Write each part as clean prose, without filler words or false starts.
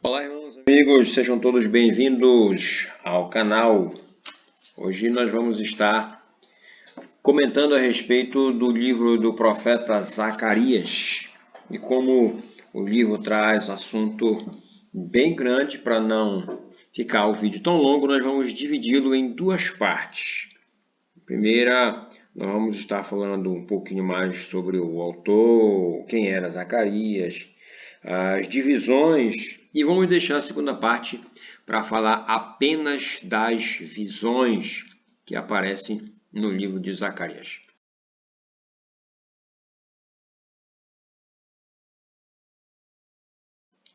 Olá, irmãos, amigos, sejam todos bem-vindos ao canal. Hoje nós vamos estar comentando a respeito do livro do profeta Zacarias. E como o livro traz assunto bem grande, para não ficar o vídeo tão longo, nós vamos dividi-lo em duas partes. Primeira, nós vamos estar falando um pouquinho mais sobre o autor, quem era Zacarias, as divisões, e vamos deixar a segunda parte para falar apenas das visões que aparecem no livro de Zacarias.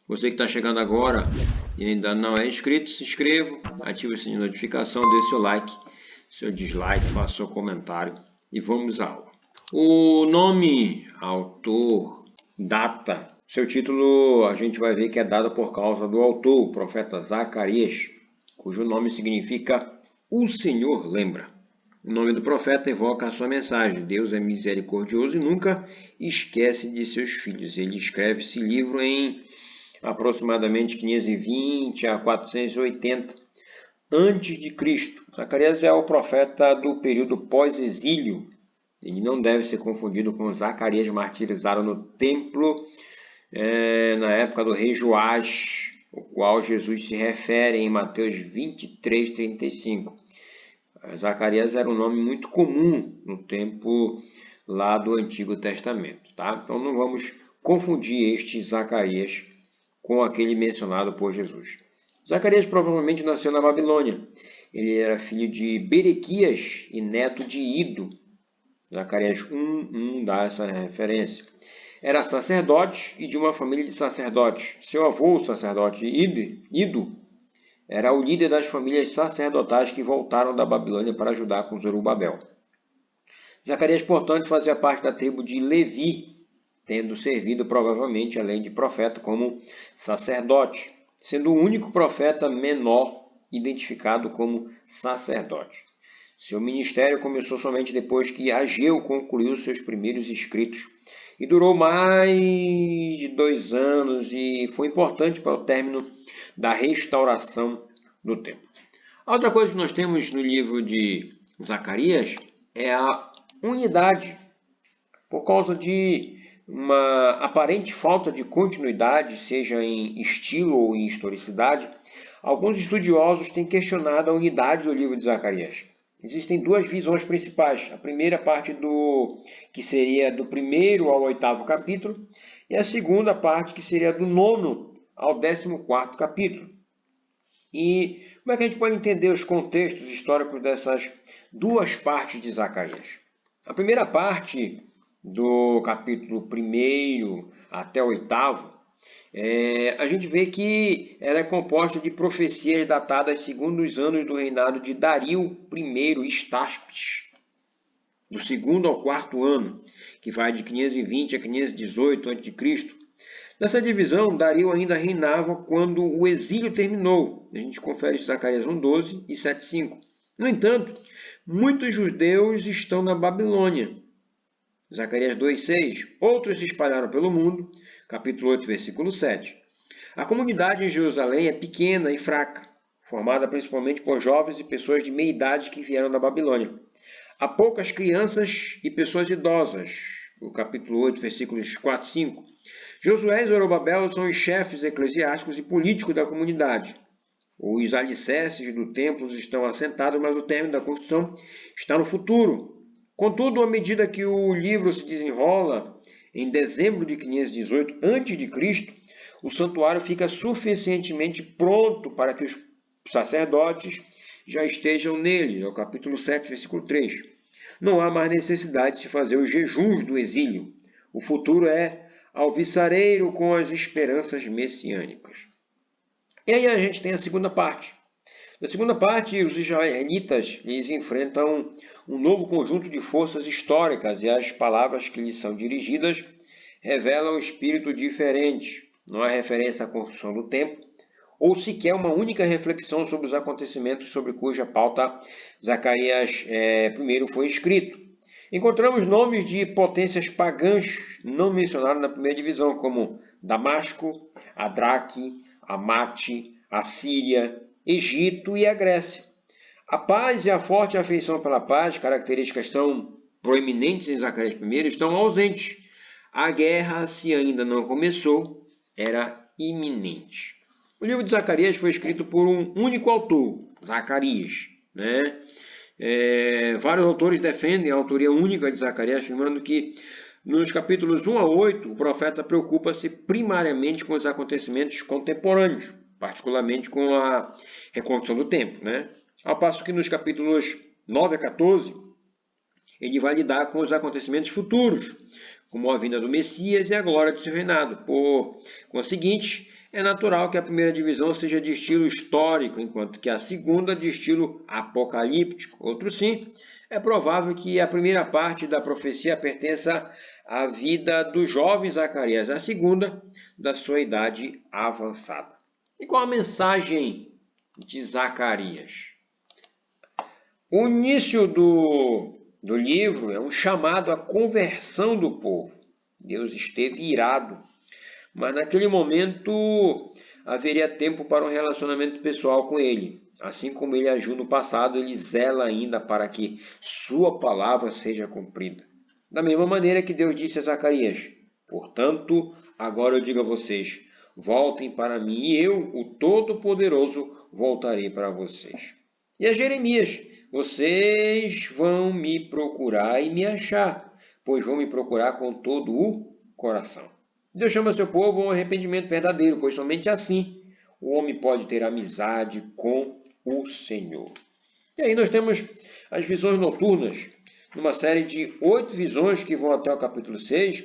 Você que está chegando agora e ainda não é inscrito, se inscreva, ative o sininho de notificação, dê seu like, seu dislike, faça seu comentário e vamos à aula. O nome, autor, data, seu título a gente vai ver que é dado por causa do autor, o profeta Zacarias, cujo nome significa O Senhor Lembra. O nome do profeta evoca a sua mensagem. Deus é misericordioso e nunca esquece de seus filhos. Ele escreve esse livro em aproximadamente 520 a 480 antes de Cristo. Zacarias é o profeta do período pós-exílio. Ele não deve ser confundido com Zacarias martirizado no templo na época do rei Joás, o qual Jesus se refere em Mateus 23, 35. Zacarias era um nome muito comum no tempo lá do Antigo Testamento, tá? Então não vamos confundir este Zacarias com aquele mencionado por Jesus. Zacarias provavelmente nasceu na Babilônia. Ele era filho de Berequias e neto de Ido. Zacarias 1 dá essa referência. Era sacerdote e de uma família de sacerdotes. Seu avô, o sacerdote Ido, era o líder das famílias sacerdotais que voltaram da Babilônia para ajudar com Zorobabel. Zacarias, portanto, fazia parte da tribo de Levi, tendo servido provavelmente, além de profeta, como sacerdote, sendo o único profeta menor identificado como sacerdote. Seu ministério começou somente depois que Ageu concluiu seus primeiros escritos e durou mais de 2 anos e foi importante para o término da restauração do templo. A outra coisa que nós temos no livro de Zacarias é a unidade. Por causa de uma aparente falta de continuidade, seja em estilo ou em historicidade, alguns estudiosos têm questionado a unidade do livro de Zacarias. Existem duas visões principais. A primeira parte que seria do 1º ao 8º capítulo, e a segunda parte que seria do 9º ao 14º capítulo. E como é que a gente pode entender os contextos históricos dessas duas partes de Zacarias? A primeira parte, do capítulo 1º até o 8º, a gente vê que ela é composta de profecias datadas segundo os anos do reinado de Dario I Estaspes, do 2º ao 4º ano, que vai de 520 a 518 a.C. Nessa divisão, Dario ainda reinava quando o exílio terminou. A gente confere Zacarias 1:12 e 7:5. No entanto, muitos judeus estão na Babilônia. Zacarias 2:6. Outros se espalharam pelo mundo. Capítulo 8, versículo 7. A comunidade em Jerusalém é pequena e fraca, formada principalmente por jovens e pessoas de meia idade que vieram da Babilônia. Há poucas crianças e pessoas idosas. O capítulo 8, versículos 4 e 5. Josué e Zorobabel são os chefes eclesiásticos e políticos da comunidade. Os alicerces do templo estão assentados, mas o término da construção está no futuro. Contudo, à medida que o livro se desenrola, em dezembro de 518 a.C., o santuário fica suficientemente pronto para que os sacerdotes já estejam nele. É o capítulo 7, versículo 3. Não há mais necessidade de se fazer os jejuns do exílio. O futuro é alvissareiro com as esperanças messiânicas. E aí a gente tem a segunda parte. Na segunda parte, os israelitas eles enfrentam um novo conjunto de forças históricas e as palavras que lhes são dirigidas revelam um espírito diferente. Não há referência à construção do templo, ou sequer uma única reflexão sobre os acontecimentos sobre cuja pauta Zacarias I foi escrito. Encontramos nomes de potências pagãs não mencionados na primeira divisão, como Damasco, Adraque, Amate, a Síria, Egito e a Grécia. A paz e a forte afeição pela paz, características são proeminentes em Zacarias I, estão ausentes. A guerra, se ainda não começou, era iminente. O livro de Zacarias foi escrito por um único autor, Zacarias, né? Vários autores defendem a autoria única de Zacarias, afirmando que nos capítulos 1 a 8, o profeta preocupa-se primariamente com os acontecimentos contemporâneos, particularmente com a reconstrução do templo, né? Ao passo que nos capítulos 9 a 14, ele vai lidar com os acontecimentos futuros, como a vinda do Messias e a glória do seu reinado. Por conseguinte, é natural que a primeira divisão seja de estilo histórico, enquanto que a segunda de estilo apocalíptico. Outro sim, é provável que a primeira parte da profecia pertença à vida do jovem Zacarias, a segunda da sua idade avançada. E qual a mensagem de Zacarias? O início do livro é um chamado à conversão do povo. Deus esteve irado, mas naquele momento haveria tempo para um relacionamento pessoal com ele. Assim como ele agiu no passado, ele zela ainda para que sua palavra seja cumprida. Da mesma maneira que Deus disse a Zacarias: portanto, agora eu digo a vocês, voltem para mim e eu, o Todo-Poderoso, voltarei para vocês. E a Jeremias: vocês vão me procurar e me achar, pois vão me procurar com todo o coração. Deus chama seu povo ao arrependimento verdadeiro, pois somente assim o homem pode ter amizade com o Senhor. E aí nós temos as visões noturnas. Numa série de 8 visões que vão até o capítulo 6,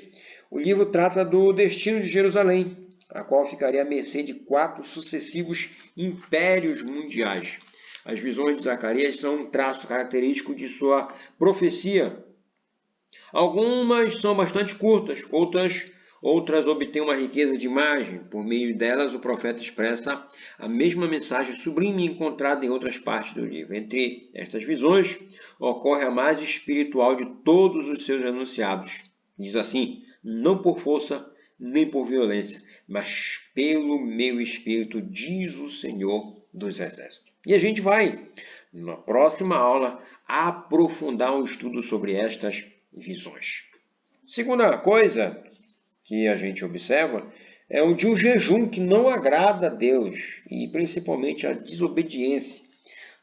o livro trata do destino de Jerusalém, a qual ficaria à mercê de 4 sucessivos impérios mundiais. As visões de Zacarias são um traço característico de sua profecia. Algumas são bastante curtas, outras obtêm uma riqueza de imagem. Por meio delas, o profeta expressa a mesma mensagem sublime encontrada em outras partes do livro. Entre estas visões, ocorre a mais espiritual de todos os seus enunciados. Diz assim: não por força, nem por violência, mas pelo meu espírito, diz o Senhor dos Exércitos. E a gente vai, na próxima aula, aprofundar um estudo sobre estas visões. Segunda coisa que a gente observa é o de um jejum que não agrada a Deus, e principalmente a desobediência.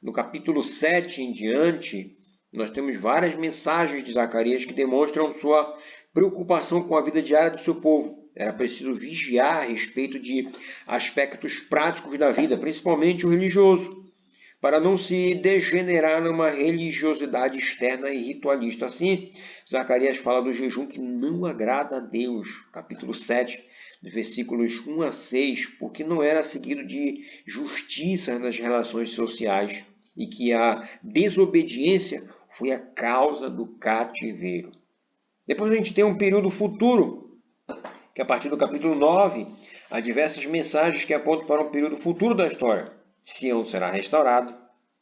No capítulo 7 em diante, nós temos várias mensagens de Zacarias que demonstram sua preocupação com a vida diária do seu povo. Era preciso vigiar a respeito de aspectos práticos da vida, principalmente o religioso, para não se degenerar numa religiosidade externa e ritualista. Assim, Zacarias fala do jejum que não agrada a Deus, capítulo 7, versículos 1 a 6, porque não era seguido de justiça nas relações sociais e que a desobediência foi a causa do cativeiro. Depois a gente tem um período futuro, que a partir do capítulo 9, há diversas mensagens que apontam para um período futuro da história. Sião será restaurado,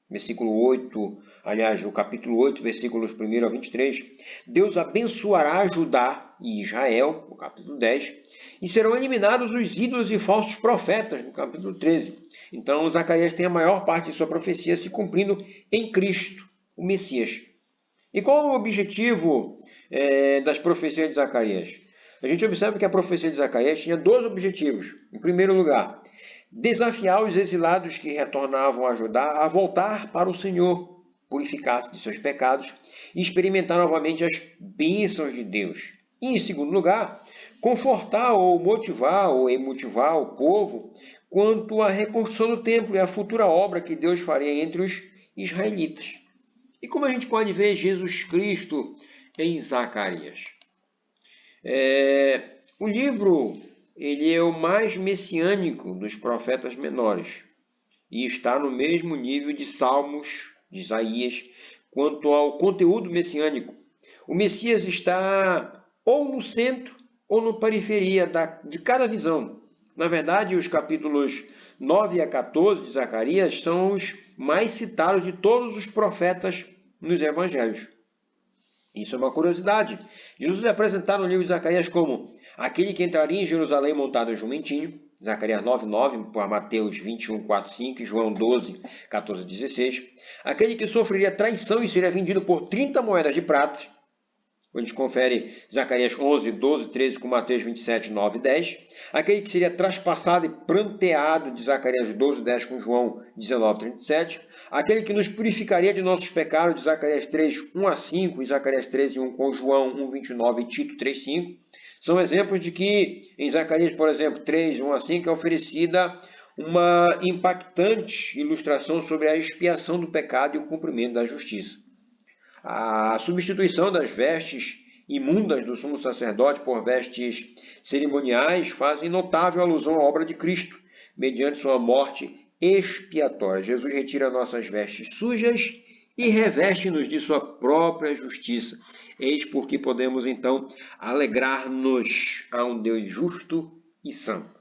versículo 8, aliás, o capítulo 8, versículos 1 a 23. Deus abençoará Judá e Israel, no capítulo 10, e serão eliminados os ídolos e falsos profetas, no capítulo 13. Então, Zacarias tem a maior parte de sua profecia se cumprindo em Cristo, o Messias. E qual o objetivo das profecias de Zacarias? A gente observa que a profecia de Zacarias tinha 2 objetivos. Em primeiro lugar, desafiar os exilados que retornavam a Judá a voltar para o Senhor, purificar-se de seus pecados e experimentar novamente as bênçãos de Deus. E, em segundo lugar, confortar ou motivar ou emotivar o povo quanto à reconstrução do templo e à futura obra que Deus faria entre os israelitas. E como a gente pode ver Jesus Cristo em Zacarias? O livro ele é o mais messiânico dos profetas menores e está no mesmo nível de Salmos, de Isaías, quanto ao conteúdo messiânico. O Messias está ou no centro ou na periferia de cada visão. Na verdade, os capítulos 9 a 14 de Zacarias são os mais citados de todos os profetas nos evangelhos. Isso é uma curiosidade. Jesus é apresentado no livro de Zacarias como aquele que entraria em Jerusalém montado em jumentinho, Zacarias 9:9, por Mateus 21:4-5 e João 12:14-16. Aquele que sofreria traição e seria vendido por 30 moedas de prata. A gente confere Zacarias 11:12-13 com Mateus 27:9-10. Aquele que seria traspassado e pranteado de Zacarias 12:10 com João 19:37. Aquele que nos purificaria de nossos pecados de Zacarias 3:1-5 e Zacarias 13:1 com João 1:29 e Tito 3:5. São exemplos de que em Zacarias, por exemplo, 3:1-5 é oferecida uma impactante ilustração sobre a expiação do pecado e o cumprimento da justiça. A substituição das vestes imundas do sumo sacerdote por vestes cerimoniais fazem notável alusão à obra de Cristo, mediante sua morte expiatória. Jesus retira nossas vestes sujas e reveste-nos de sua própria justiça. Eis porque podemos, então, alegrar-nos a um Deus justo e santo.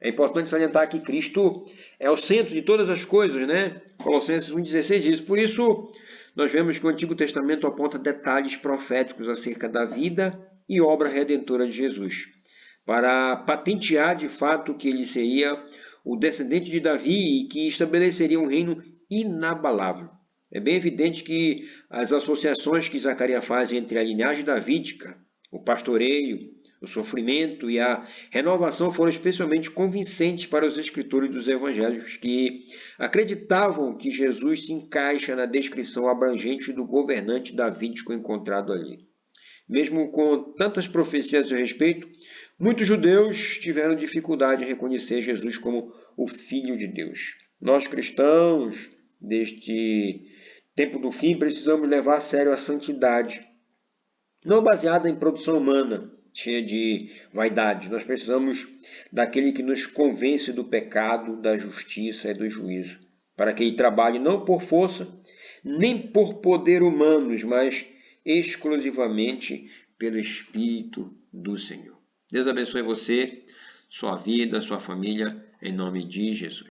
É importante salientar que Cristo é o centro de todas as coisas, né? Colossenses 1,16 diz. Por isso, nós vemos que o Antigo Testamento aponta detalhes proféticos acerca da vida e obra redentora de Jesus, para patentear de fato que ele seria o descendente de Davi e que estabeleceria um reino inabalável. É bem evidente que as associações que Zacarias faz entre a linhagem davídica, o pastoreio, o sofrimento e a renovação foram especialmente convincentes para os escritores dos evangelhos, que acreditavam que Jesus se encaixa na descrição abrangente do governante davídico encontrado ali. Mesmo com tantas profecias a seu respeito, muitos judeus tiveram dificuldade em reconhecer Jesus como o Filho de Deus. Nós cristãos deste tempo do fim precisamos levar a sério a santidade, não baseada em produção humana, cheia de vaidade. Nós precisamos daquele que nos convence do pecado, da justiça e do juízo, para que ele trabalhe não por força, nem por poder humanos, mas exclusivamente pelo Espírito do Senhor. Deus abençoe você, sua vida, sua família, em nome de Jesus.